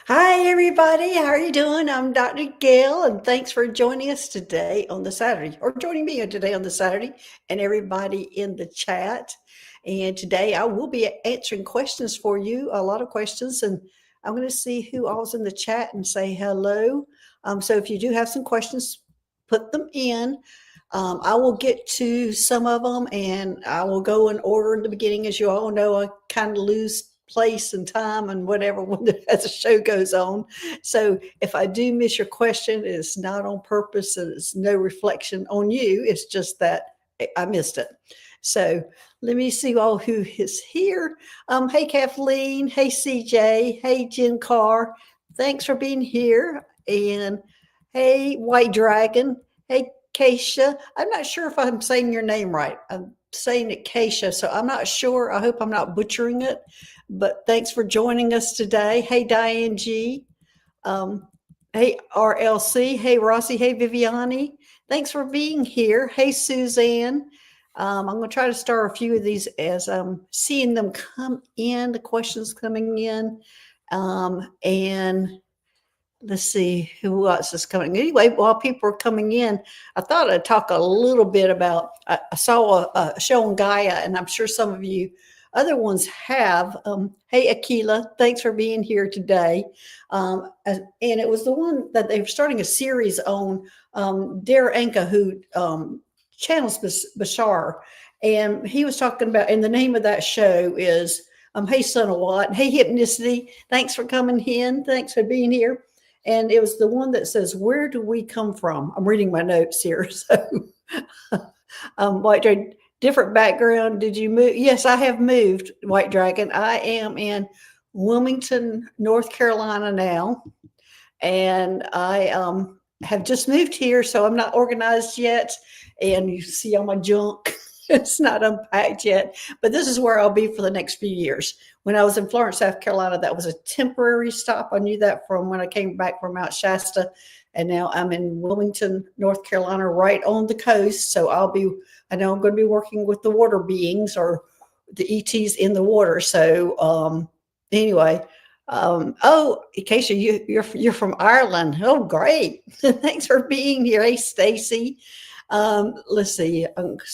Hi, everybody. How are you doing? I'm Dr. Gail, and thanks for joining us today on the Saturday, or joining me today on the Saturday, and everybody in the chat. And today I will be answering questions for you, a lot of questions, and I'm going to see who all's in the chat and say hello. So if you do have some questions, put them in. I will get to some of them, and I will go in order in the beginning. As you all know, I kind of lose place and time and whatever as the show goes on. So if I do miss your question, it's not on purpose and it's no reflection on you. It's just that I missed it. So let me see all who is here. Hey, Kathleen. Hey, CJ. Hey, Jen Carr. Thanks for being here. And hey, White Dragon. Hey, Keisha. I'm not sure if I'm saying your name right. I'm saying it Keisha, so I'm not sure. I hope I'm not butchering it. But thanks for joining us today. Hey, Diane G. Um, hey, RLC. Hey, Rossi. Hey, Viviani. Thanks for being here. Hey, Suzanne. I'm going to try to start a few of these as I'm seeing them come in, the questions coming in. And let's see who else is coming. Anyway, while people are coming in, I thought I'd talk a little bit about. I saw a show on Gaia, and I'm sure some of you other ones have. Hey, Akila, thanks for being here today. And it was the one that they were starting a series on. Dare Anka, who channels Bashar, and he was talking about. And the name of that show is Hey, Son of Watt. Hey, Hypnicity. Thanks for coming in. Thanks for being here. And it was the one that says, "Where do we come from?" I'm reading my notes here. So, White Dragon, different background. Did you move? Yes, I have moved, White Dragon. I am in Wilmington, North Carolina now. And I have just moved here, so I'm not organized yet. And you see all my junk. It's not unpacked yet, but this is where I'll be for the next few years. When I was in Florence, South Carolina, that was a temporary stop. I knew that from when I came back from Mount Shasta, and now I'm in Wilmington, North Carolina, right on the coast. So I know I'm going to be working with the water beings or the ETs in the water. So anyway, oh, Keisha, you're from Ireland. Oh, great! Thanks for being here. Hey, Stacy. Let's see.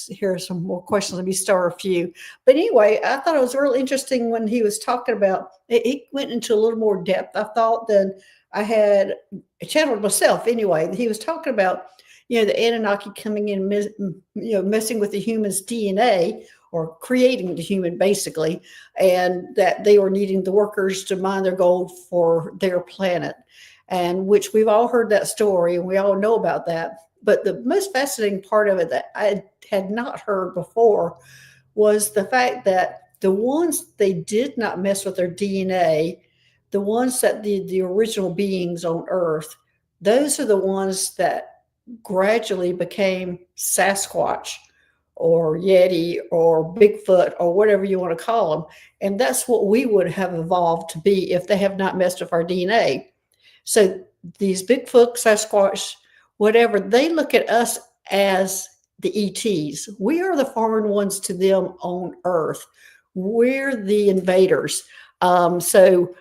Here are some more questions. Let me start a few. But anyway, I thought it was really interesting when he was talking about. He went into a little more depth, I thought, than I had channeled myself. Anyway, he was talking about the Anunnaki coming in, messing with the human's DNA or creating the human basically, and that they were needing the workers to mine their gold for their planet, and which we've all heard that story and we all know about that. But the most fascinating part of it that I had not heard before was the fact that the ones they did not mess with their DNA, the ones that the original beings on Earth, those are the ones that gradually became Sasquatch or Yeti or Bigfoot or whatever you want to call them. And that's what we would have evolved to be if they have not messed with our DNA. So these Bigfoot, Sasquatch, whatever, they look at us as the ETs. We are the foreign ones to them on Earth. We're the invaders. So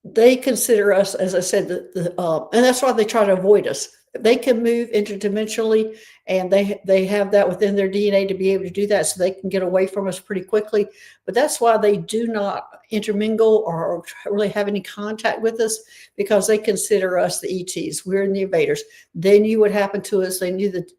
they consider us, as I said, and that's why they try to avoid us. They can move interdimensionally, and they have that within their DNA to be able to do that, so they can get away from us pretty quickly. But that's why they do not intermingle or really have any contact with us, because they consider us the ETs. We're the invaders. They knew what happened to us. They knew that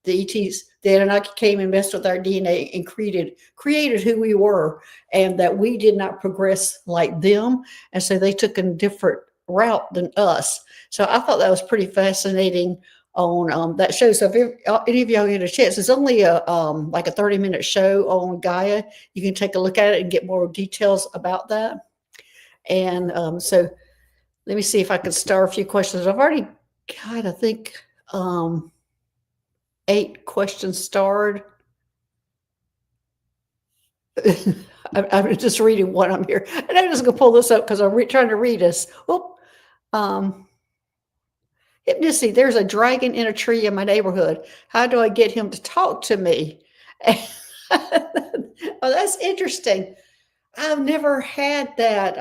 the ETs, the Anunnaki, came and messed with our DNA and created who we were, and that we did not progress like them, and so they took a different route than us. So I thought that was pretty fascinating on that show. So if any of y'all get a chance, it's only like a 30-minute show on Gaia. You can take a look at it and get more details about that. And so let me see if I can start a few questions. I've already got, I think, 8 questions starred. I'm just reading one. I'm here, and I'm just going to pull this up because I'm trying to read this. Oh, Hypnicity, there's a dragon in a tree in my neighborhood. How do I get him to talk to me? Oh, that's interesting. I've never had that.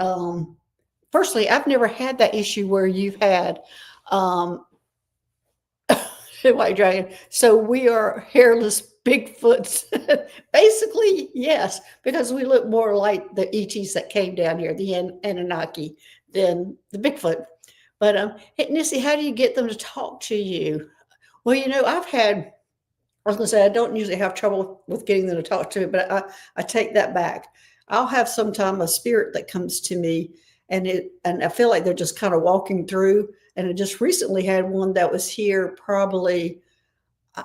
personally, I've never had that issue where you've had um, white dragon. So we are hairless Bigfoots. Basically, yes, because we look more like the ETs that came down here, the Anunnaki, than the Bigfoot. But hey, Nissy, how do you get them to talk to you? Well, I was going to say, I don't usually have trouble with getting them to talk to me, but I take that back. I'll have sometime a spirit that comes to me, and I feel like they're just kind of walking through. And I just recently had one that was here probably,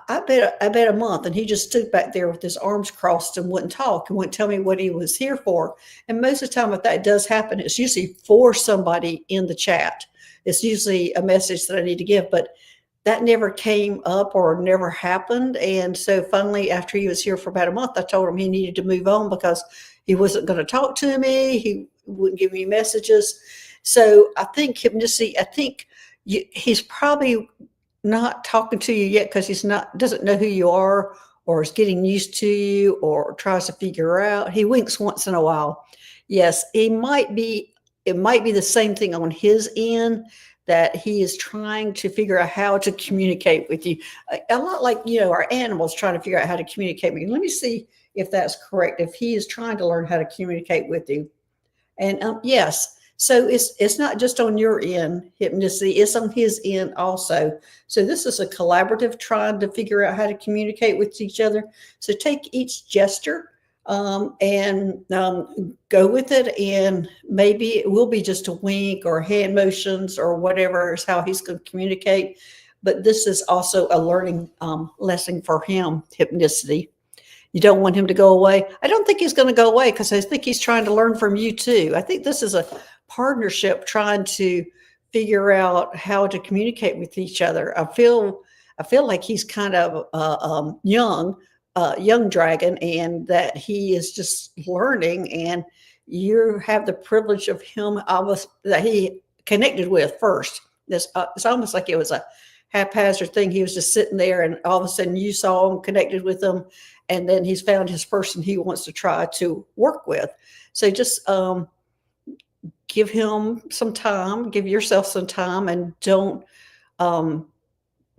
I bet a month, and he just stood back there with his arms crossed and wouldn't talk and wouldn't tell me what he was here for. And most of the time, if that does happen, it's usually for somebody in the chat. It's usually a message that I need to give, but that never came up or never happened. And so finally, after he was here for about a month, I told him he needed to move on because he wasn't going to talk to me. He wouldn't give me messages. So I think hypnosis, he's probably not talking to you yet because doesn't know who you are, or is getting used to you, or tries to figure out. He winks once in a while. Yes, it might be the same thing on his end, that he is trying to figure out how to communicate with you. A lot like, our animals trying to figure out how to communicate with you. Let me see if that's correct. If he is trying to learn how to communicate with you. And yes, so it's not just on your end, hypnosis, it's on his end also. So this is a collaborative trying to figure out how to communicate with each other. So take each gesture and go with it, and maybe it will be just a wink or hand motions or whatever is how he's going to communicate. But this is also a learning lesson for him, hypnosis. You don't want him to go away. I don't think he's going to go away because I think he's trying to learn from you too. I think this is a partnership trying to figure out how to communicate with each other. I feel like he's kind of young dragon, and that he is just learning, and you have the privilege of him that he connected with first. It's almost like it was a haphazard thing. He was just sitting there, and all of a sudden you saw him, connected with him, and then he's found his person he wants to try to work with. So just give him some time, give yourself some time, and um,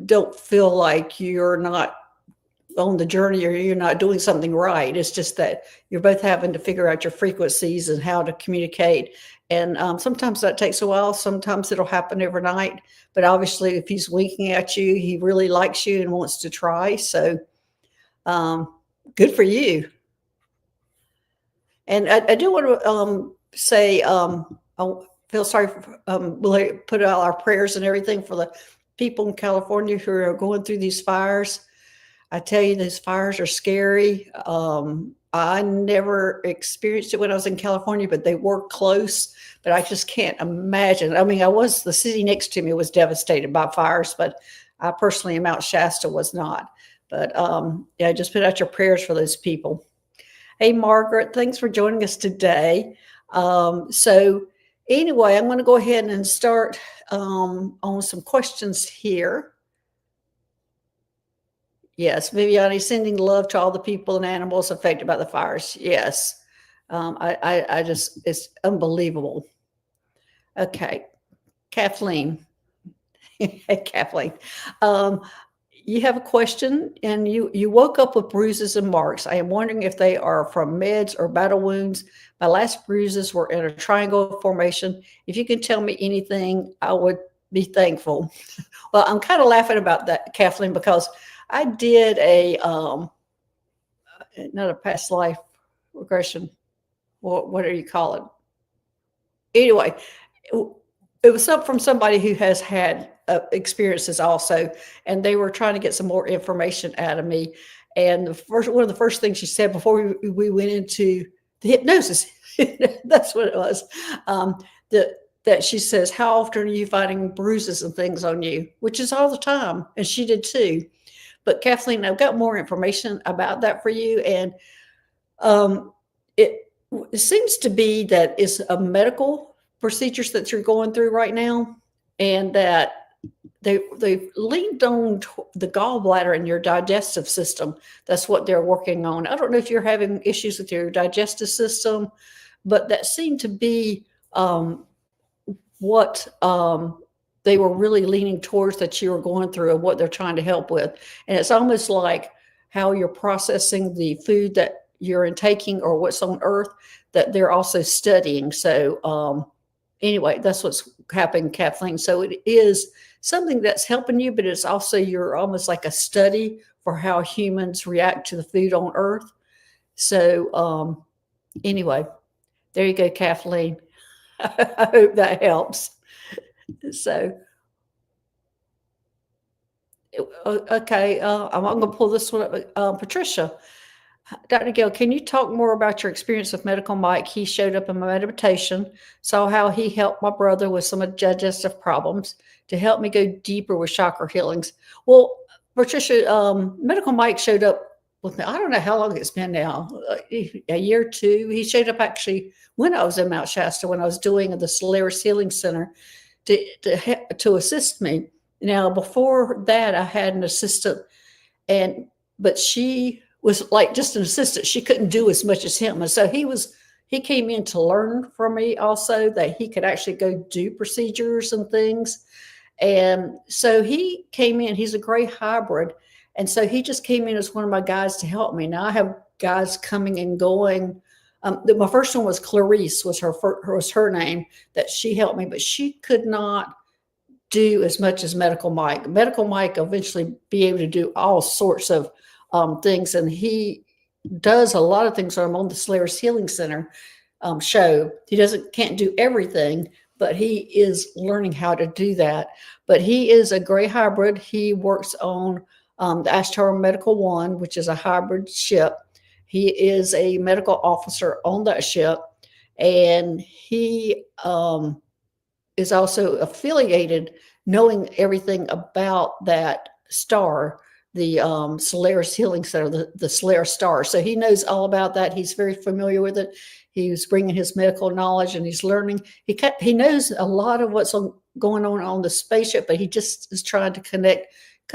don't feel like you're not on the journey or you're not doing something right. It's just that you're both having to figure out your frequencies and how to communicate. And sometimes that takes a while. Sometimes it'll happen overnight. But obviously, if he's winking at you, he really likes you and wants to try. So good for you. And I do want to say, I feel sorry for, we'll put out our prayers and everything for the people in California who are going through these fires. I tell you, these fires are scary. I never experienced it when I was in California, but they were close. But I just can't imagine. I mean, the city next to me was devastated by fires, but I personally in Mount Shasta was not. But yeah, just put out your prayers for those people. Hey, Margaret, thanks for joining us today. So anyway, I'm going to go ahead and start on some questions here. Yes, Viviani, sending love to all the people and animals affected by the fires. Yes. I just, it's unbelievable. Okay. Kathleen. Hey, Kathleen. You have a question, and you woke up with bruises and marks. I am wondering if they are from meds or battle wounds. My last bruises were in a triangle formation. If you can tell me anything, I would be thankful. Well, I'm kind of laughing about that, Kathleen, because I did not a past life regression. What do you call it? Anyway, it was from somebody who has had experiences also, and they were trying to get some more information out of me. And one of the first things she said before we went into the hypnosis, that's what it was. That she says, "How often are you finding bruises and things on you?" Which is all the time, and she did too. But Kathleen, I've got more information about that for you, and it seems to be that it's a medical procedures that you're going through right now, and that they've leaned on the gallbladder and your digestive system. That's what they're working on. I don't know if you're having issues with your digestive system, but that seemed to be what they were really leaning towards that you were going through and what they're trying to help with. And it's almost like how you're processing the food that you're intaking or what's on earth that they're also studying. So anyway, that's what's happening, Kathleen. So it is something that's helping you, but it's also you're almost like a study for how humans react to the food on earth. So anyway, there you go, Kathleen. I hope that helps. So, okay, I'm going to pull this one up. Patricia, Dr. Gill, can you talk more about your experience with Medical Mike? He showed up in my meditation, saw how he helped my brother with some digestive problems to help me go deeper with chakra healings. Well, Patricia, Medical Mike showed up with me. I don't know how long it's been now, a year or two. He showed up actually when I was in Mount Shasta, when I was doing the Solaris Healing Center to assist me. Now, before that, I had an assistant, but she was like just an assistant. She couldn't do as much as him, and so he came in to learn from me also that he could actually go do procedures and things. And so he came in. He's a gray hybrid, and so he just came in as one of my guys to help me. Now I have guys coming and going. My first one was Clarice, was her name, that she helped me, but she could not do as much as Medical Mike. Medical Mike eventually be able to do all sorts of things, and he does a lot of things. I'm on the Solaris Healing Center show. He can't do everything, but he is learning how to do that. But he is a gray hybrid. He works on the Ashtar Medical One, which is a hybrid ship. He is a medical officer on that ship, and he is also affiliated, knowing everything about that star, the Solaris Healing Center, the Solaris star. So he knows all about that. He's very familiar with it. He's bringing his medical knowledge and he's learning. He knows a lot of what's going on the spaceship, but he just is trying to connect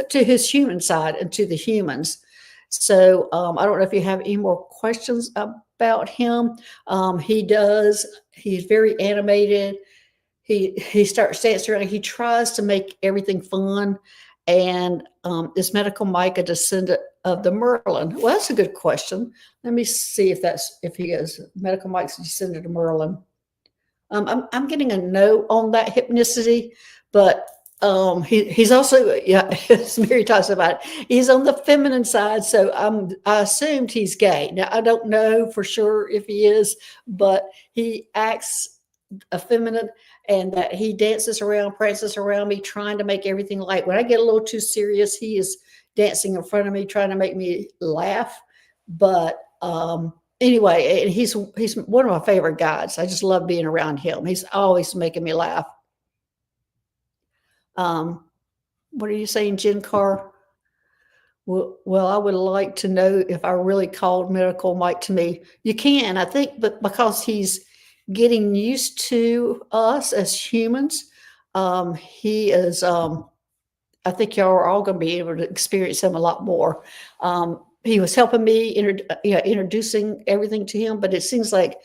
to his human side and to the humans. So I don't know if you have any more questions about him. He's very animated. He starts dancing around. He tries to make everything fun. And is Medical Mike a descendant of the Merlin? Well, that's a good question. Let me see if he is. Medical Mike's a descendant of Merlin. I'm getting a no on that hypnicity, but he's also, yeah, as Mary talks about it, he's on the feminine side. So I assumed he's gay. Now I don't know for sure if he is, but he acts effeminate, and that he dances around, prances around me, trying to make everything light. When I get a little too serious, he is dancing in front of me, trying to make me laugh. But anyway, he's one of my favorite guys. I just love being around him. He's always making me laugh. What are you saying, Jen Carr? Well, I would like to know if I really called Medical Mike to me. You can, I think, but because he's getting used to us as humans, he is. I think y'all are all going to be able to experience him a lot more. He was helping me, introducing everything to him, but it seems like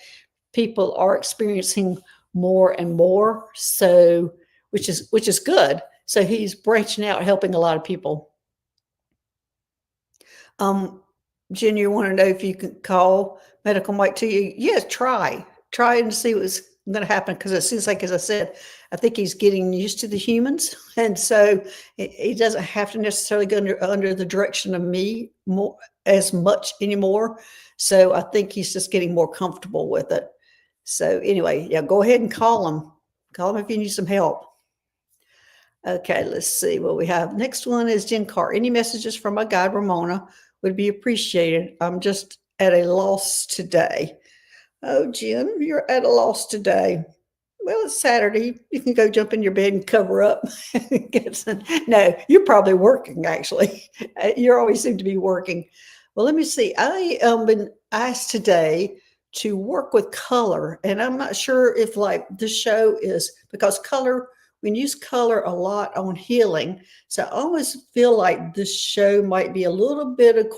people are experiencing more and more. So, which is good. So he's branching out, helping a lot of people. Jen, you want to know if you can call Medical Mike to you? Yes, try and see what's going to happen, because it seems like, as I said, I think he's getting used to the humans, and so he doesn't have to necessarily go under the direction of me as much anymore. So I think he's just getting more comfortable with it. So anyway, yeah, go ahead and call him. Call him if you need some help. Okay, let's see what we have. Next one is Jen Carr. Any messages from my guide, Ramona, would be appreciated. I'm just at a loss today. Oh, Jen, you're at a loss today. Well, it's Saturday. You can go jump in your bed and cover up. No, you're probably working, actually. You always seem to be working. Well, let me see. I been asked today to work with color, and I'm not sure if like this show is, because color, we use color a lot on healing. So I always feel like this show might be a little bit of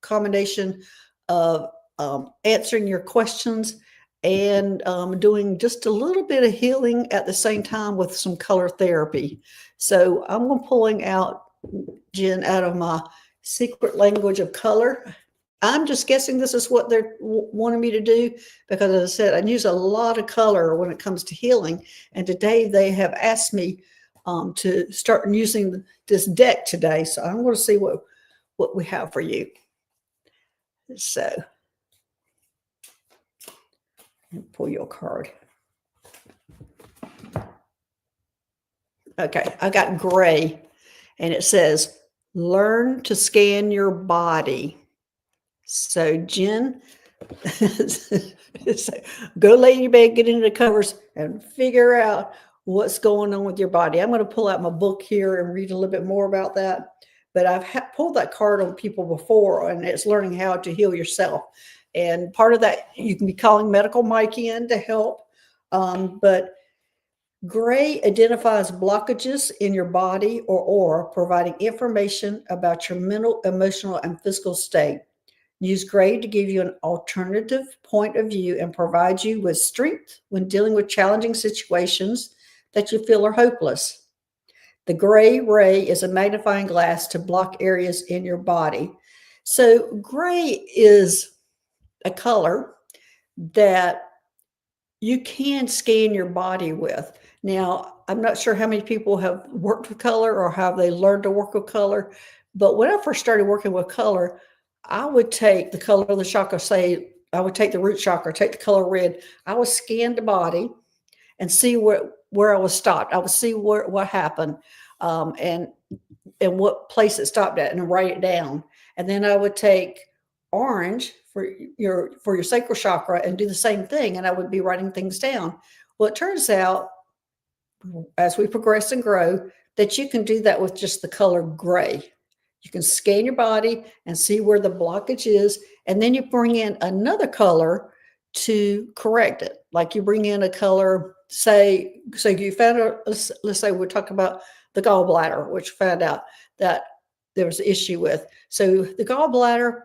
combination of answering your questions and doing just a little bit of healing at the same time with some color therapy. So I'm going pulling out, Jen, out of my secret language of color. I'm just guessing this is what they're wanting me to do because, as I said, I use a lot of color when it comes to healing. And today they have asked me to start using this deck today. So I'm going to see what we have for you. So pull your card. Okay, I got gray, and it says, learn to scan your body. So Jen, go lay in your bed, get into the covers, and figure out what's going on with your body. I'm going to pull out my book here and read a little bit more about that. But I've pulled that card on people before, and it's learning how to heal yourself. And part of that, you can be calling Medical Mike in to help. But gray identifies blockages in your body or aura, providing information about your mental, emotional, and physical state. Use gray to give you an alternative point of view and provide you with strength when dealing with challenging situations that you feel are hopeless. The gray ray is a magnifying glass to block areas in your body. So gray is a color that you can scan your body with. Now, I'm not sure how many people have worked with color or how they learned to work with color, but when I first started working with color, I would take the color of the chakra, say, I would take the root chakra, take the color red. I would scan the body and see where I was stopped. I would see what happened, and what place it stopped at, and write it down. And then I would take orange for your sacral chakra and do the same thing, and I would be writing things down. Well, it turns out, as we progress and grow, that you can do that with just the color gray. You can scan your body and see where the blockage is, and then you bring in another color to correct it. Like you bring in a color, say, so you found out, let's say we're talking about the gallbladder, which found out that there was an issue with. So the gallbladder,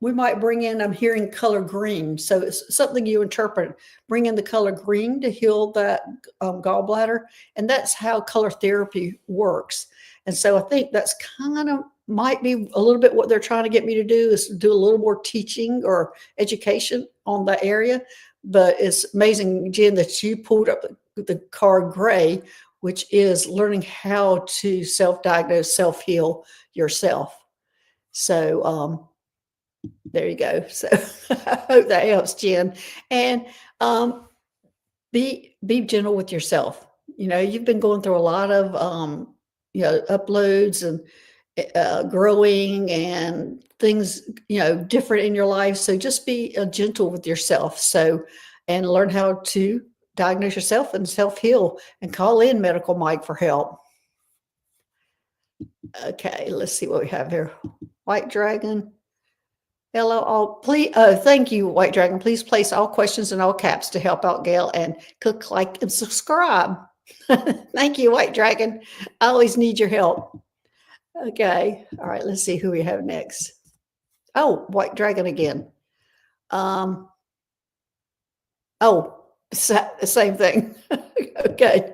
we might bring in, I'm hearing color green. So it's something you interpret. Bring in the color green to heal that gallbladder. And that's how color therapy works. And so I think that's kind of might be a little bit what they're trying to get me to do, is do a little more teaching or education on that area. But it's amazing, Jen, that you pulled up the card gray, which is learning how to self-diagnose, self-heal yourself. So there you go. So I hope that helps, Jen. And be gentle with yourself. You know, you've been going through a lot of uploads and growing and things, different in your life. So just be gentle with yourself. So, and learn how to diagnose yourself and self-heal, and call in Medical Mike for help. Okay, let's see what we have here. White Dragon. Hello, all. Please, thank you, White Dragon. Please place all questions in all caps to help out Gail, and click like and subscribe. Thank you, White Dragon. I always need your help. Okay. All right. Let's see who we have next. Oh, White Dragon again. Same thing. Okay.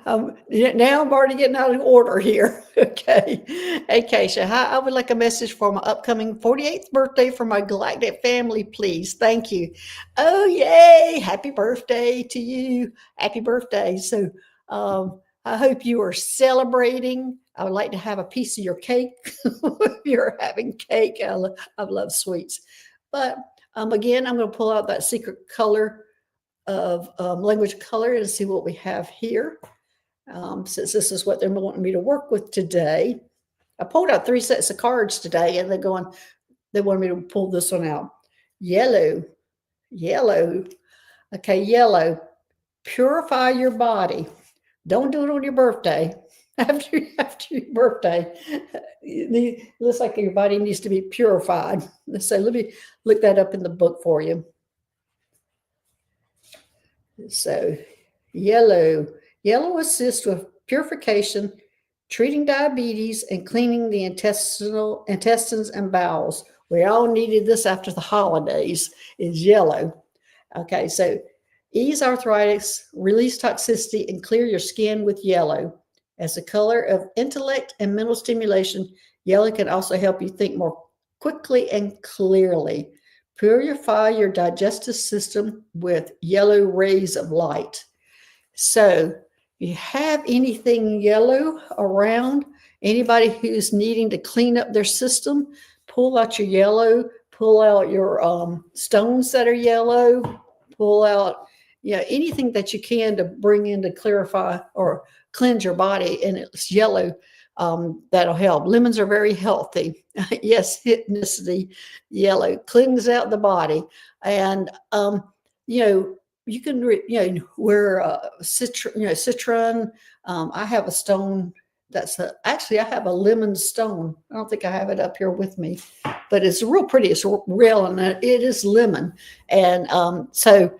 Now I'm already getting out of order here. Okay. Hey, Keisha. Hi, I would like a message for my upcoming 48th birthday for my galactic family, please. Thank you. Oh, yay. Happy birthday to you. Happy birthday. So I hope you are celebrating. I would like to have a piece of your cake if you're having cake. I love sweets. But again, I'm going to pull out that secret color of language color and see what we have here. Since this is what they're wanting me to work with today. I pulled out 3 sets of cards today, and they wanted me to pull this one out. Yellow. Okay, yellow. Purify your body. Don't do it on your birthday. After your birthday, it looks like your body needs to be purified. So let me look that up in the book for you. So yellow assists with purification, treating diabetes, and cleaning the intestines and bowels. We all needed this after the holidays, is yellow. Okay, so ease arthritis, release toxicity, and clear your skin with yellow. As a color of intellect and mental stimulation, yellow can also help you think more quickly and clearly. Purify your digestive system with yellow rays of light. So, you have anything yellow around? Anybody who's needing to clean up their system, pull out your yellow, pull out your stones that are yellow, pull out, anything that you can to bring in to clarify or cleanse your body, and it's yellow. That'll help. Lemons are very healthy. Yes, ethnicity, yellow cleans out the body, and you know you can wear citron. I have a stone actually I have a lemon stone. I don't think I have it up here with me, but it's real pretty. It's real, and it is lemon. And so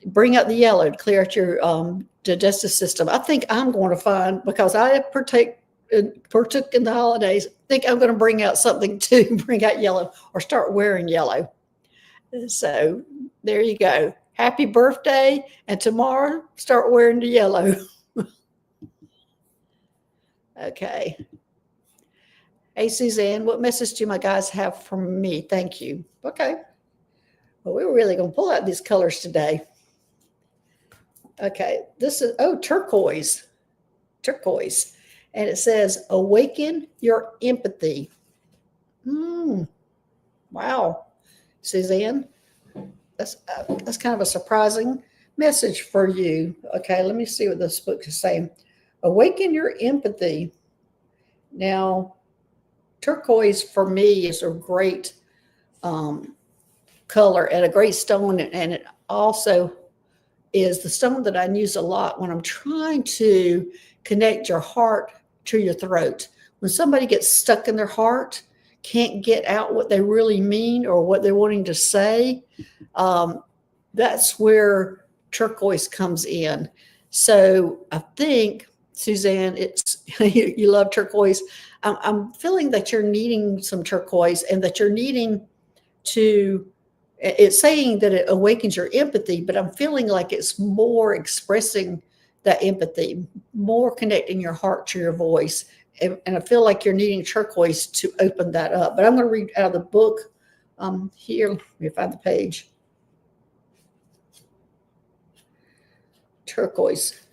bring out the yellow to clear out your digestive system. I think I'm going to find, because I partook in the holidays, I think I'm going to bring out something to bring out yellow, or start wearing yellow. So there you go. Happy birthday. And tomorrow, start wearing the yellow. Okay. Hey, Suzanne, what message do my guys have for me? Thank you. Okay. Well, we're really going to pull out these colors today. Okay. This is, turquoise. Turquoise. And it says, awaken your empathy. Wow. Suzanne, that's kind of a surprising message for you. Okay, let me see what this book is saying. Awaken your empathy. Now, turquoise for me is a great color and a great stone, and it also is the stone that I use a lot when I'm trying to connect your heart to your throat. When somebody gets stuck in their heart, can't get out what they really mean or what they're wanting to say, that's where turquoise comes in. So I think, Suzanne, it's you love turquoise. I'm feeling that you're needing some turquoise, and that you're needing to, it's saying that it awakens your empathy, but I'm feeling like it's more expressing that empathy, more connecting your heart to your voice. And I feel like you're needing turquoise to open that up. But I'm going to read out of the book here. Let me find the page. Turquoise.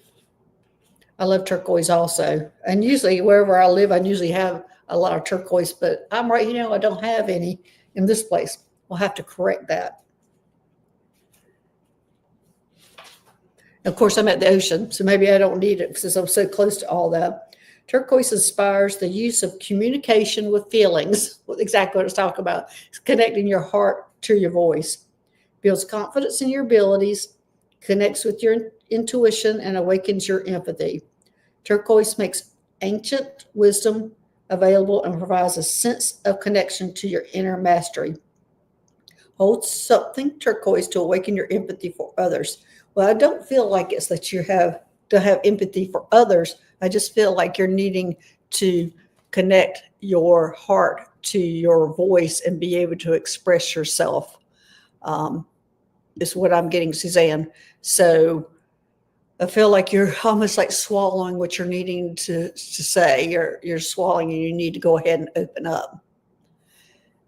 I love turquoise also. And usually wherever I live, I usually have a lot of turquoise, but I'm right, I don't have any in this place. We'll have to correct that. Of course, I'm at the ocean, so maybe I don't need it since I'm so close to all that. Turquoise inspires the use of communication with feelings. Exactly what I was talking about. It's connecting your heart to your voice. Builds confidence in your abilities, connects with your intuition, and awakens your empathy. Turquoise makes ancient wisdom available and provides a sense of connection to your inner mastery. Hold something turquoise to awaken your empathy for others. Well, I don't feel like it's that you have to have empathy for others. I just feel like you're needing to connect your heart to your voice and be able to express yourself. Is what I'm getting, Suzanne. So I feel like you're almost like swallowing what you're needing to say. You're swallowing, and you need to go ahead and open up.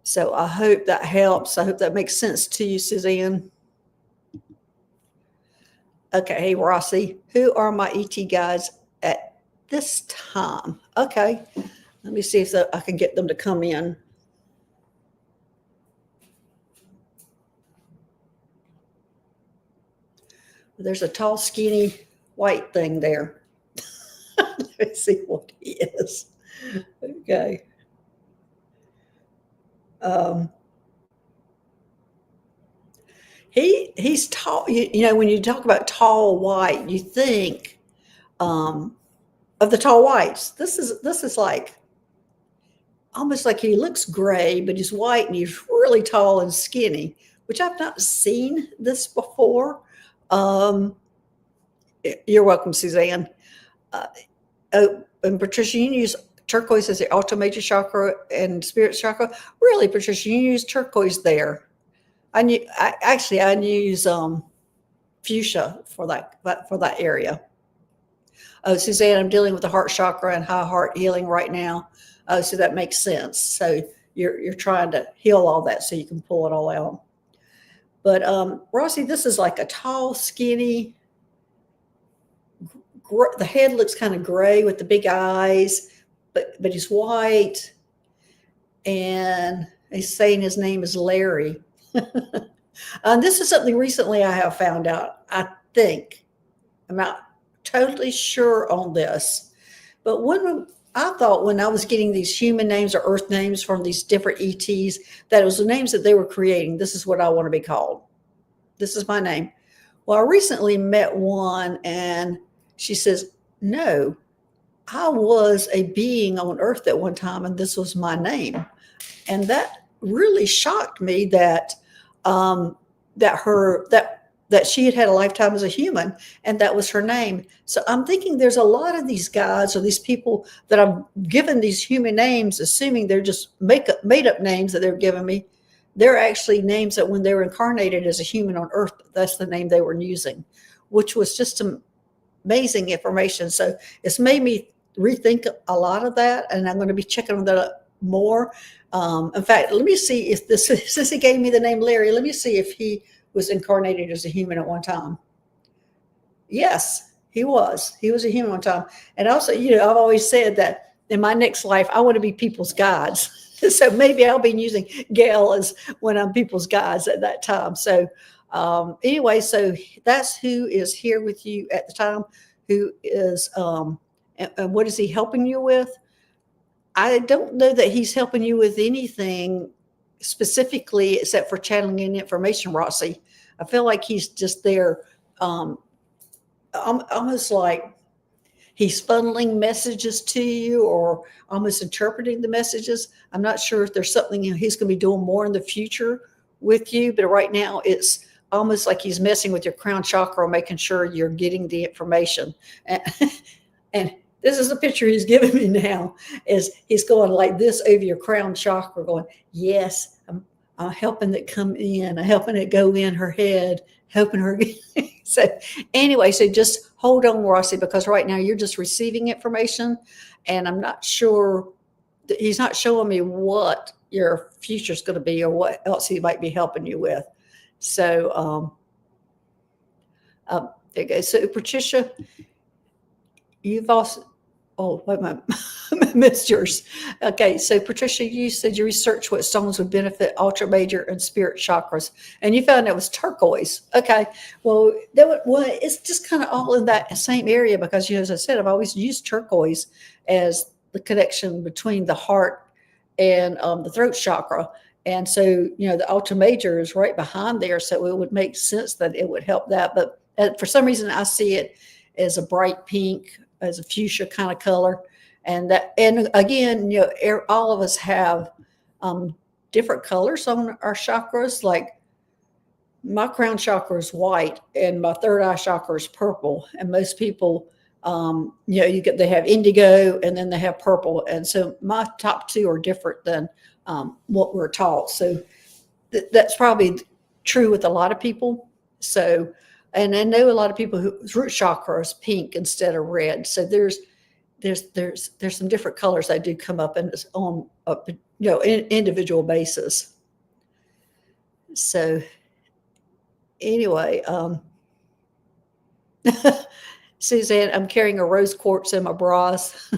So I hope that helps. I hope that makes sense to you, Suzanne. Okay, hey, Rossi, who are my ET guys at this time? Okay, let me see if I can get them to come in. There's a tall, skinny, white thing there. Let's see what he is. Okay. He's tall. When you talk about tall white, you think of the tall whites. This is like almost like he looks gray, but he's white and he's really tall and skinny, which I've not seen this before. You're welcome, Suzanne. And Patricia, you use turquoise as the ultra major chakra and spirit chakra. Really, Patricia, you use turquoise there. I use fuchsia for that area. Oh, Suzanne, I'm dealing with the heart chakra and high heart healing right now. Oh, so that makes sense. So you're trying to heal all that so you can pull it all out. But Rossi, this is like a tall, skinny. The head looks kind of gray with the big eyes, but he's white, and he's saying his name is Larry. This is something recently I have found out. I think I'm not totally sure on this, but I thought when I was getting these human names or earth names from these different ETs, that it was the names that they were creating. This is what I want to be called. This is my name. Well, I recently met one, and she says, no, I was a being on earth at one time, and this was my name. And that really shocked me that that she had a lifetime as a human, and that was her name. So I'm thinking there's a lot of these guys or these people that I've given these human names, assuming they're just made up names that they're giving me. They're actually names that when they were incarnated as a human on earth, that's the name they were using, which was just amazing information. So it's made me rethink a lot of that, and I'm going to be checking on that more. In fact, let me see if since he gave me the name Larry, let me see if he was incarnated as a human at one time. Yes, he was. He was a human one time. And also, I've always said that in my next life, I want to be people's guides. So maybe I'll be using Gail as when I'm people's guides at that time. So anyway, so that's who is here with you at the time, who is, and what is he helping you with? I don't know that he's helping you with anything specifically except for channeling in information, Rossi. I feel like he's just there, almost like he's funneling messages to you or almost interpreting the messages. I'm not sure if there's something he's going to be doing more in the future with you, but right now it's almost like he's messing with your crown chakra, making sure you're getting the information. And this is the picture he's giving me now, is he's going like this over your crown chakra, going, yes, I'm helping it come in. I'm helping it go in her head, helping her. So anyway, so just hold on, Rossi, because right now you're just receiving information, and I'm not sure that he's not showing me what your future is going to be or what else he might be helping you with. So there you go. So Patricia, you've also, oh, wait a minute, I missed yours. Okay, so Patricia, you said you researched what stones would benefit ultra major and spirit chakras, and you found it was turquoise. Okay, well, it's just kind of all in that same area because, as I said, I've always used turquoise as the connection between the heart and the throat chakra. And so, the ultra major is right behind there, so it would make sense that it would help that. But for some reason, I see it as a bright pink, as a fuchsia kind of color. And again, all of us have different colors on our chakras. Like my crown chakra is white and my third eye chakra is purple. And most people, they have indigo and then they have purple. And so my top two are different than what we're taught. So that's probably true with a lot of people. So, and I know a lot of people whose root chakra is pink instead of red. So there's some different colors that do come up on individual basis. So anyway, Suzanne, I'm carrying a rose quartz in my bras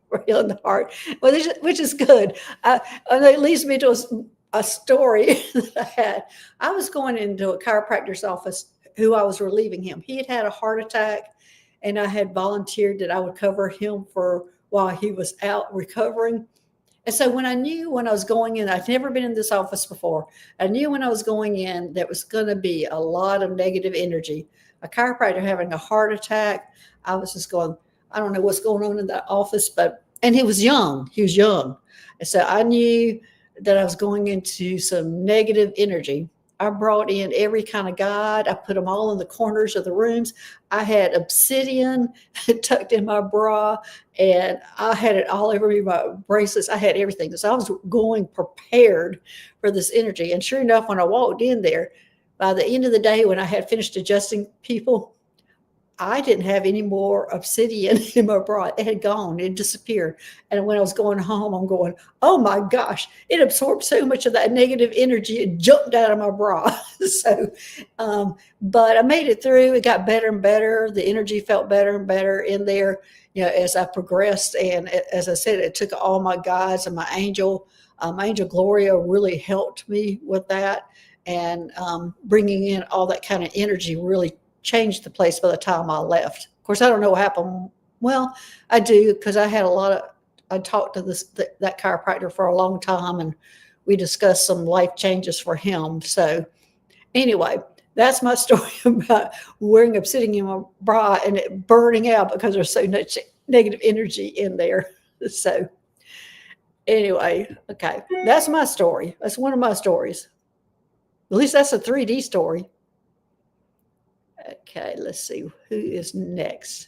for healing the heart, which is good. And it leads me to a story that I had. I was going into a chiropractor's office who I was relieving him. He had a heart attack, and I had volunteered that I would cover him for while he was out recovering. And so when I was going in, I'd never been in this office before. I knew when I was going in, there was going to be a lot of negative energy. A chiropractor having a heart attack. I was just going, I don't know what's going on in that office, and he was young. He was young. And so I knew that I was going into some negative energy. I brought in every kind of guide. I put them all in the corners of the rooms. I had obsidian tucked in my bra, and I had it all over me, my bracelets. I had everything. So I was going prepared for this energy. And sure enough, when I walked in there, by the end of the day, when I had finished adjusting people, I didn't have any more obsidian in my bra. It had gone, it disappeared. And when I was going home, I'm going, oh my gosh, it absorbed so much of that negative energy. It jumped out of my bra. So, but I made it through. It got better and better. The energy felt better and better in there, as I progressed. And as I said, it took all my guides and my angel Gloria really helped me with that. And bringing in all that kind of energy really changed the place by the time I left. Of course, I don't know what happened. Well, I do, because I talked to that chiropractor for a long time, and we discussed some life changes for him. So anyway, that's my story about wearing obsidian in my bra and it burning out because there's so much negative energy in there. So anyway, okay, that's my story. That's one of my stories. At least that's a 3D story. Okay, let's see who is next.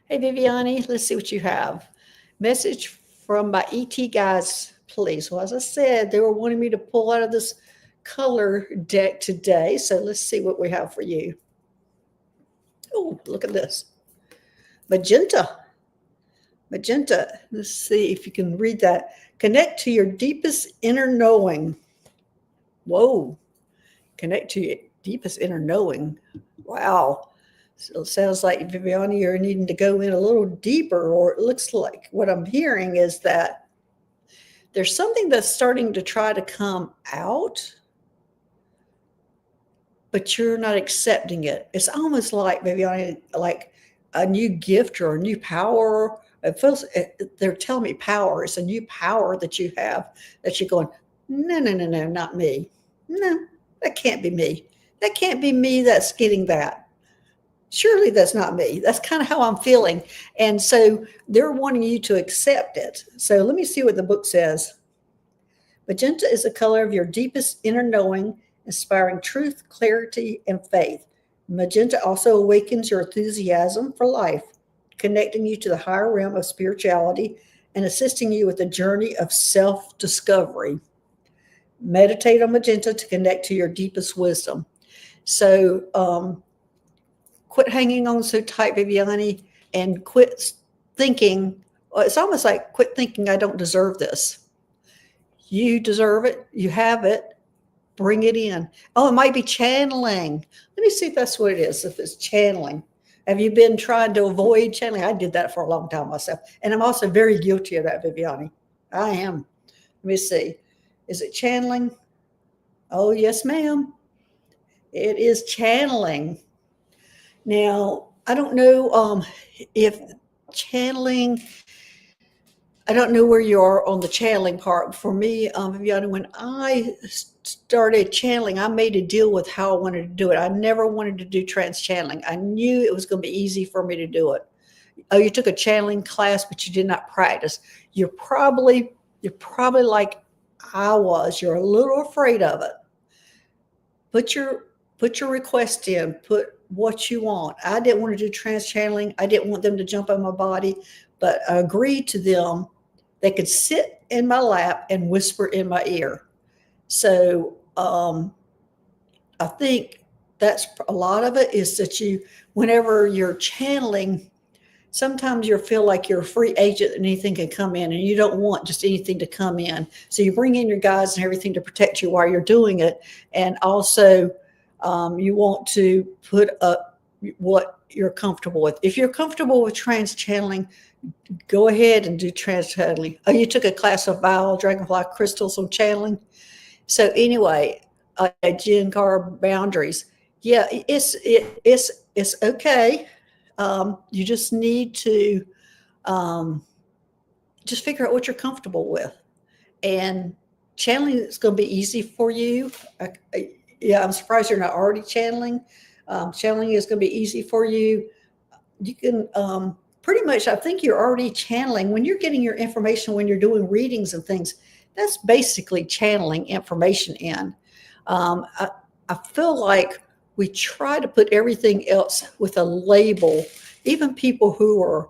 Hey, Viviani, let's see what you have. Message from my ET guys, please. Well, as I said, they were wanting me to pull out of this color deck today. So let's see what we have for you. Oh, look at this. Magenta. Magenta. Let's see if you can read that. Connect to your deepest inner knowing. Whoa. Connect to your deepest inner knowing. Wow. So it sounds like, Viviani, you're needing to go in a little deeper, or it looks like what I'm hearing is that there's something that's starting to try to come out, but you're not accepting it. It's almost like, Viviani, like a new gift or a new power. It feels, they're telling me power. It's a new power that you have, that you're going, no, not me. No. That can't be me. That can't be me that's getting that. Surely that's not me. That's kind of how I'm feeling. And so they're wanting you to accept it. So let me see what the book says. Magenta is the color of your deepest inner knowing, inspiring truth, clarity, and faith. Magenta also awakens your enthusiasm for life, connecting you to the higher realm of spirituality and assisting you with the journey of self-discovery. Meditate on magenta to connect to your deepest wisdom. So quit hanging on so tight, Viviani, and quit thinking. Well, it's almost like quit thinking, I don't deserve this. You deserve it. You have it. Bring it in. Oh, it might be channeling. Let me see if that's what it is, if it's channeling. Have you been trying to avoid channeling? I did that for a long time myself. And I'm also very guilty of that, Viviani. I am. Let me see. Is it channeling? Oh, yes, ma'am. It is channeling. Now, I don't know if channeling, I don't know where you are on the channeling part. For me, Viviana, when I started channeling, I made a deal with how I wanted to do it. I never wanted to do trance channeling. I knew it was going to be easy for me to do it. Oh, you took a channeling class, but you did not practice. You're probably like I was. You're a little afraid of it. Put your request in. Put what you want. I didn't want to do trance channeling. I didn't want them to jump on my body, but I agreed to them. They could sit in my lap and whisper in my ear. So I think that's a lot of it is that whenever you're channeling, sometimes you feel like you're a free agent and anything can come in, and you don't want just anything to come in. So you bring in your guides and everything to protect you while you're doing it. And also you want to put up what you're comfortable with. If you're comfortable with trance channeling, go ahead and do trance channeling. Oh, you took a class of Vile Dragonfly crystals on channeling. So anyway, Jen Carr, boundaries. Yeah, it's okay. You just need to just figure out what you're comfortable with. And channeling is going to be easy for you. Yeah, I'm surprised you're not already channeling. Channeling is going to be easy for you. You can pretty much, I think you're already channeling. When you're getting your information, when you're doing readings and things, that's basically channeling information in. I feel like we try to put everything else with a label. Even people who are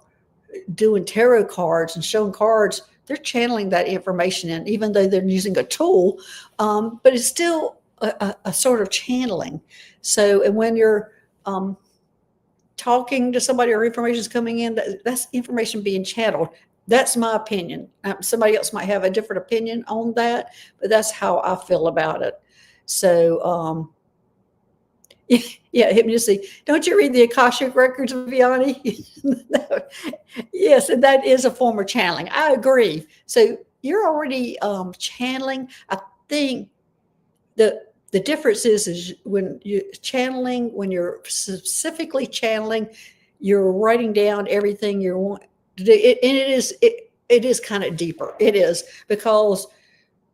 doing tarot cards and showing cards, they're channeling that information in, even though they're using a tool, but it's still a sort of channeling. So, and when you're talking to somebody or information is coming in, that's information being channeled. That's my opinion. Somebody else might have a different opinion on that, but that's how I feel about it. So, yeah, hypnosis. Don't you read the Akashic Records, Vianney? No. Yes, and that is a form of channeling. I agree. So you're already channeling. I think the difference is when you channeling, when you're specifically channeling, you're writing down everything you want to do. And it is kind of deeper. It is, because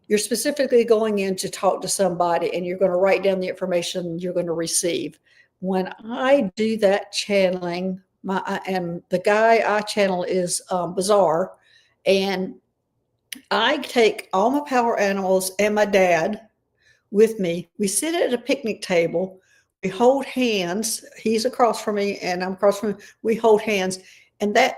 you're specifically going in to talk to somebody and you're going to write down the information you're going to receive. When I do that channeling, and the guy I channel is Bizarre, and I take all my power animals and my dad with me. We sit at a picnic table. We hold hands. He's across from me and I'm across from him. We hold hands. And that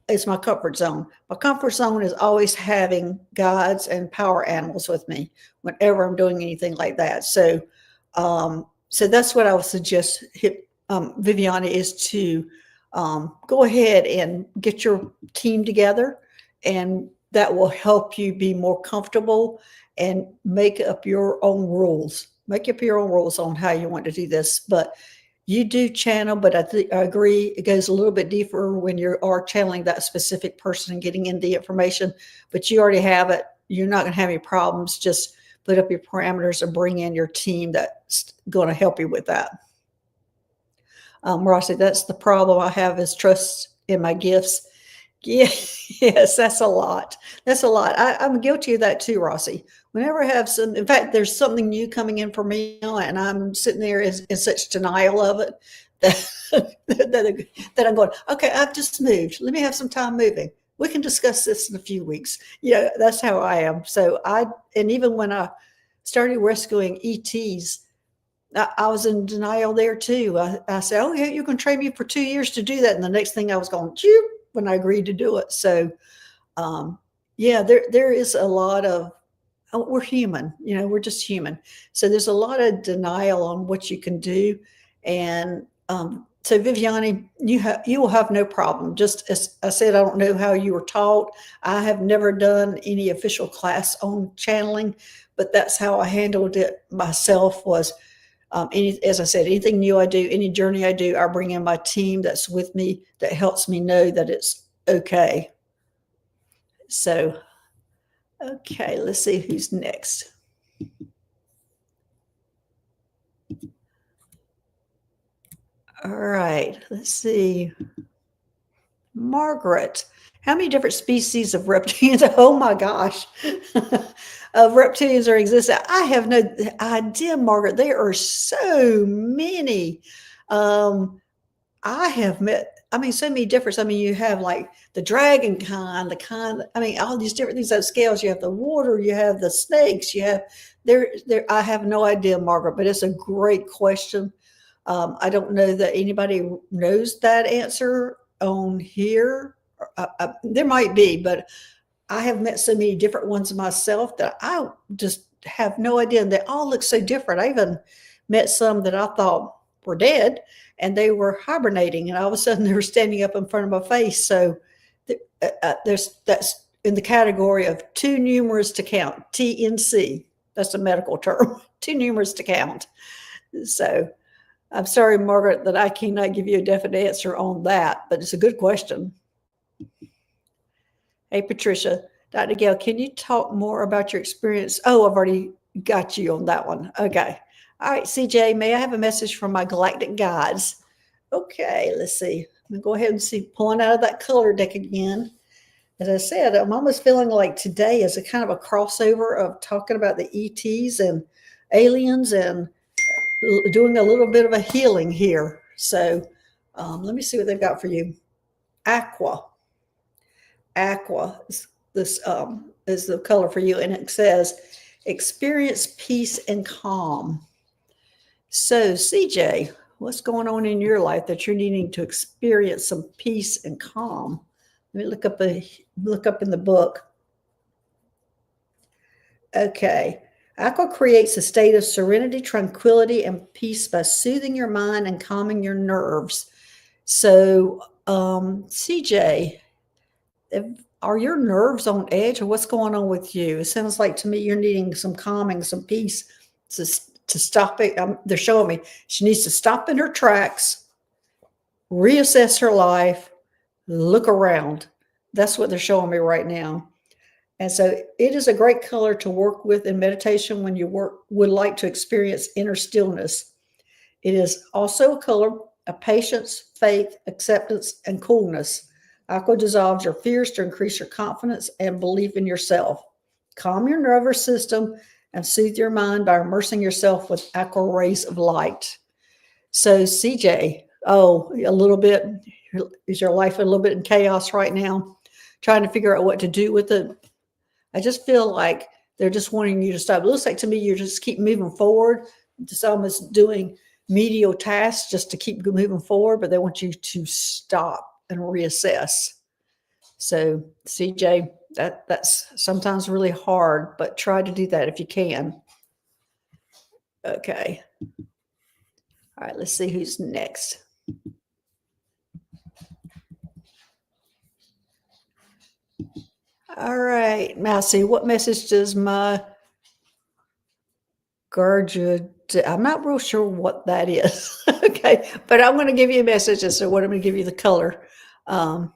is my comfort zone. My comfort zone is always having guides and power animals with me whenever I'm doing anything like that. So, so that's what I would suggest, Viviana, is to go ahead and get your team together, and that will help you be more comfortable and make up your own rules. Make up your own rules on how you want to do this. But you do channel, but I agree it goes a little bit deeper when you are channeling that specific person and getting in the information, but you already have it. You're not going to have any problems. Just put up your parameters and bring in your team that's going to help you with that. Rossi, that's the problem I have, is trust in my gifts. Yeah, yes, that's a lot. That's a lot. I'm guilty of that too, Rossi. Whenever I have some, in fact, there's something new coming in for me, and I'm sitting there in such denial of it that, that I'm going, okay, I've just moved. Let me have some time moving. We can discuss this in a few weeks. Yeah, that's how I am. So and even when I started rescuing ETs, I was in denial there too. I said, oh yeah, you're going to train me for 2 years to do that. And the next thing I was going, Chew, when I agreed to do it. So, yeah, there is a lot of, we're human, we're just human. So there's a lot of denial on what you can do. And so Viviani, you will have no problem. Just as I said, I don't know how you were taught. I have never done any official class on channeling, but that's how I handled it myself. Was as I said, anything new I do, any journey I do, I bring in my team that's with me, that helps me know that it's okay. So, okay, let's see who's next. All right, let's see. Margaret, how many different species of reptilians? Oh my gosh, of reptilians are existing. I have no idea, Margaret. There are so many. I have met, so many different. You have like the dragon kind, all these different things. That scales. You have the water. You have the snakes. You have there. I have no idea, Margaret, but it's a great question. I don't know that anybody knows that answer on here. There might be, but I have met so many different ones myself that I just have no idea. And they all look so different. I even met some that I thought were dead, and they were hibernating, and all of a sudden they were standing up in front of my face. So that's in the category of too numerous to count, TNC. That's a medical term, too numerous to count. So I'm sorry, Margaret, that I cannot give you a definite answer on that, but it's a good question. Hey, Patricia, Dr. Gail, can you talk more about your experience? Oh, I've already got you on that one. Okay. All right, CJ, may I have a message from my galactic guides? Okay, let's see. I'm going to go ahead and see, pulling out of that color deck again. As I said, I'm almost feeling like today is a kind of a crossover of talking about the ETs and aliens and doing a little bit of a healing here. So let me see what they've got for you. Aqua. This is the color for you, and it says experience peace and calm. So, CJ, what's going on in your life that you're needing to experience some peace and calm? Let me look up in the book. Okay. Aqua creates a state of serenity, tranquility, and peace by soothing your mind and calming your nerves. So, CJ, are your nerves on edge, or what's going on with you? It sounds like to me you're needing some calming, some peace to, to stop it. They're showing me she needs to stop in her tracks, reassess her life, look around. That's what they're showing me right now. And so it is a great color to work with in meditation when you would like to experience inner stillness. It is also a color of patience, faith, acceptance, and coolness. Aqua dissolves your fears to increase your confidence and belief in yourself. Calm your nervous system and soothe your mind by immersing yourself with aqua rays of light. So, CJ, a little bit, is your life a little bit in chaos right now? Trying to figure out what to do with it? I just feel like they're just wanting you to stop. It looks like to me you just keep moving forward, just almost doing medial tasks just to keep moving forward, but they want you to stop and reassess. So, CJ, that's sometimes really hard, but try to do that if you can. Okay. All right, let's see who's next. All right, Mousy, what message does my Garja? I'm not real sure what that is. Okay, but I'm going to give you a message as to what I'm going to give you the color. Well,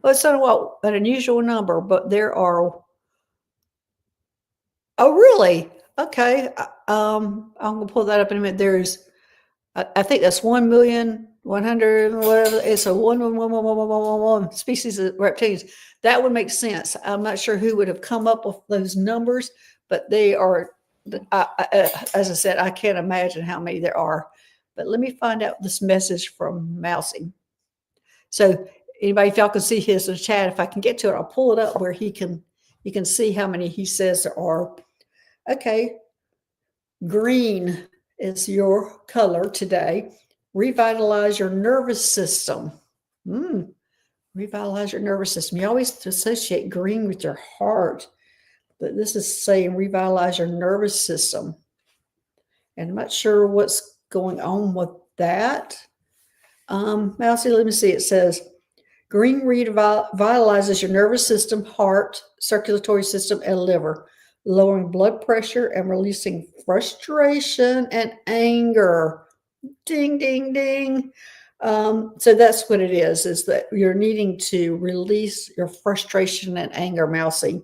it's not an unusual number, but there are. Oh, really? Okay. I'm going to pull that up in a minute. I think that's 1,100,000, whatever. It's a one species of reptilians. That would make sense. I'm not sure who would have come up with those numbers, but they are. As I said, I can't imagine how many there are. But let me find out this message from Mousy. So, anybody, if y'all can see his in the chat, if I can get to it, I'll pull it up where you can see how many he says there are. Okay, green is your color today. Revitalize your nervous system. Revitalize your nervous system. You always associate green with your heart, but this is saying revitalize your nervous system. And I'm not sure what's going on with that. Mousy, let me see. It says green revitalizes your nervous system, heart, circulatory system, and liver, lowering blood pressure and releasing frustration and anger. Ding, ding, ding. So that's what it is that you're needing to release your frustration and anger, Mousy.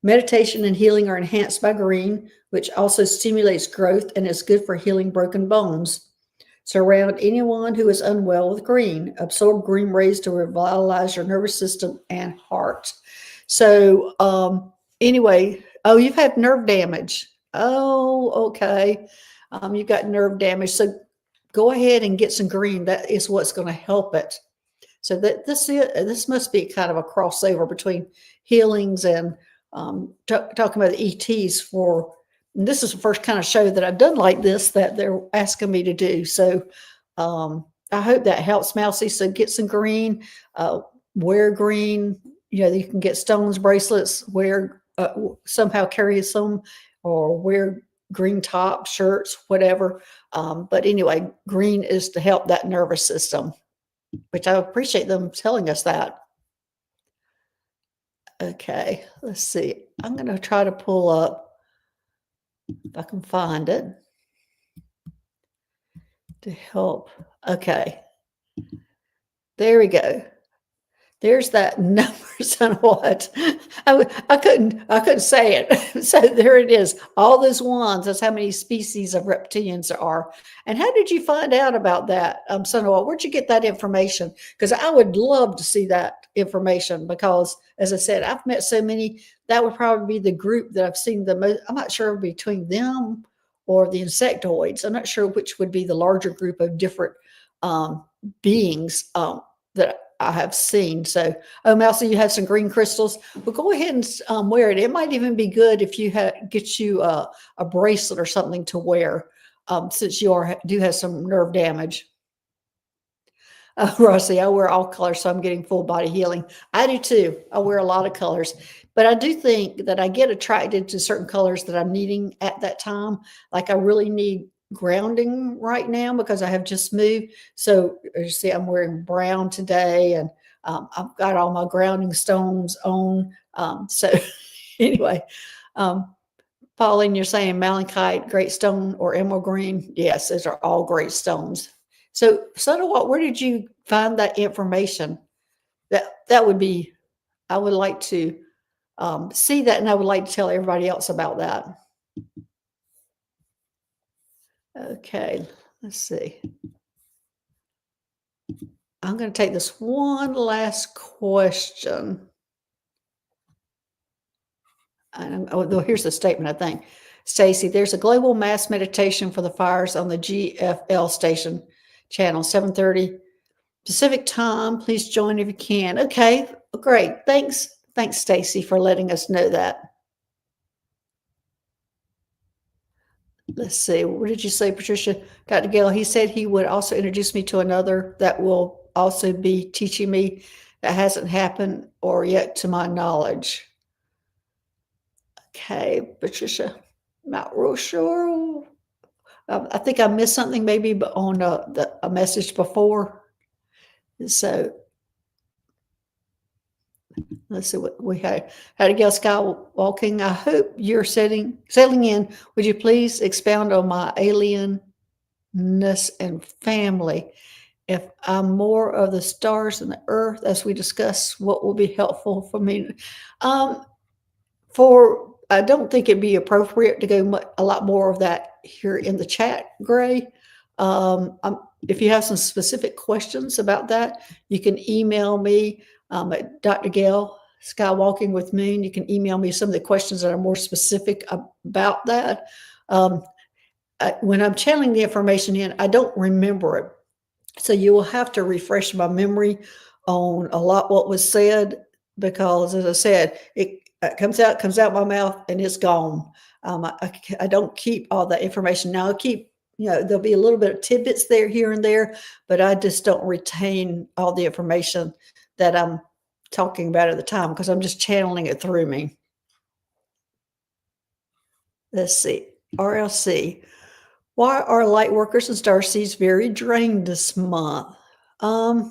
Meditation and healing are enhanced by green, which also stimulates growth and is good for healing broken bones. Surround anyone who is unwell with green. Absorb green rays to revitalize your nervous system and heart. So, anyway, you've had nerve damage. Oh, okay. You've got nerve damage. So go ahead and get some green. That is what's going to help it. So this must be kind of a crossover between healings and talking about the ETs for. And this is the first kind of show that I've done like this that they're asking me to do. So I hope that helps, Mousy. So get some green, wear green. You can get stones, bracelets, somehow carry some, or wear green top, shirts, whatever. But anyway, green is to help that nervous system, which I appreciate them telling us that. Okay, let's see. I'm going to try to pull up, if I can find it, to help. Okay, there we go. There's that numbers and what I couldn't say it. So there it is. All those ones. That's how many species of reptilians there are. And how did you find out about that, Son-in-law? Where'd you get that information? Because I would love to see that information. Because as I said, I've met so many. That would probably be the group that I've seen the most. I'm not sure between them or the insectoids. I'm not sure which would be the larger group of different beings that I have seen. So, oh, Mousy, you have some green crystals. Well, go ahead and wear it. It might even be good if you get you a bracelet or something to wear, since you do have some nerve damage. Rossi, I wear all colors, so I'm getting full body healing. I do too. I wear a lot of colors, but I do think that I get attracted to certain colors that I'm needing at that time. Like I really need grounding right now because I have just moved. So you see, I'm wearing brown today, and I've got all my grounding stones on. So anyway, um, Pauline, you're saying malachite, great stone, or emerald green? Yes, those are all great stones. So what? Where did you find that information? That would be. I would like to see that, and I would like to tell everybody else about that. Okay, let's see. I'm going to take this one last question. Here's the statement, I think. Stacy, there's a global mass meditation for the fires on the GFL station channel, 7:30 Pacific time. Please join if you can. Okay, great. Thanks, Stacy, for letting us know that. Let's see. What did you say, Patricia? Dr. Gale, he said he would also introduce me to another that will also be teaching me that hasn't happened or yet to my knowledge. Okay, Patricia, not real sure. I think I missed something maybe on a message before. So let's see what we had. How to Gail-Skywalking. I hope you're settling in. Would you please expound on my alienness and family? If I'm more of the stars and the earth, as we discussed, what will be helpful for me? I don't think it'd be appropriate to go a lot more of that here in the chat, Gray. If you have some specific questions about that, you can email me at Dr. Gail Skywalking with Moon. You can email me some of the questions that are more specific about that. When I'm channeling the information in, I don't remember it. So you will have to refresh my memory on a lot what was said, because as I said, it comes out my mouth and it's gone. I don't keep all that information. Now I keep, there'll be a little bit of tidbits there, here and there, but I just don't retain all the information that I'm talking about at the time because I'm just channeling it through me. Let's see. RLC. Why are light workers and starseeds very drained this month? I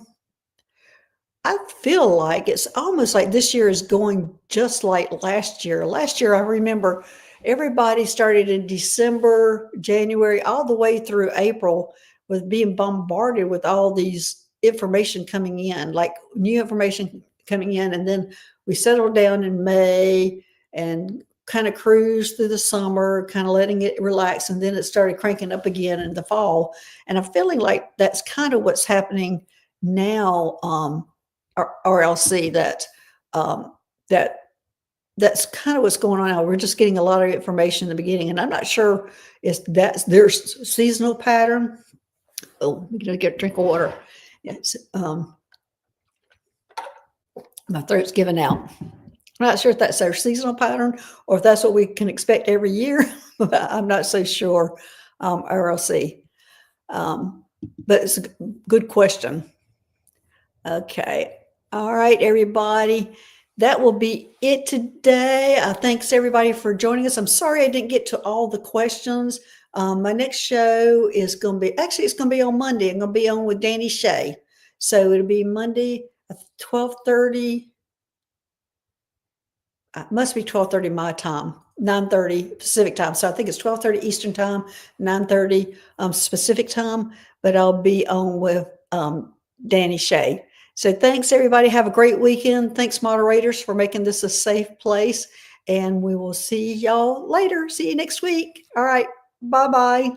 feel like it's almost like this year is going just like last year. Last year, I remember everybody started in December, January, all the way through April with being bombarded with all these information coming in, like new information coming in. And then we settled down in May and kind of cruised through the summer, kind of letting it relax. And then it started cranking up again in the fall. And I'm feeling like that's kind of what's happening now. RLC, that's kind of what's going on now. We're just getting a lot of information in the beginning, and I'm not sure if that's their seasonal pattern. Oh, I'm gonna get a drink of water. Yes, my throat's giving out. I'm not sure if that's their seasonal pattern or if that's what we can expect every year. I'm not so sure. RLC, but it's a good question. Okay. All right, everybody. That will be it today. Thanks everybody for joining us. I'm sorry I didn't get to all the questions. My next show is going to be, actually it's going to be on Monday. I'm going to be on with Danny Shea. So it'll be Monday at 12:30. Must be 12:30 my time, 9:30 Pacific time. So I think it's 12:30 Eastern time, 9:30 Pacific time, but I'll be on with Danny Shea. So thanks, everybody. Have a great weekend. Thanks, moderators, for making this a safe place. And we will see y'all later. See you next week. All right. Bye-bye.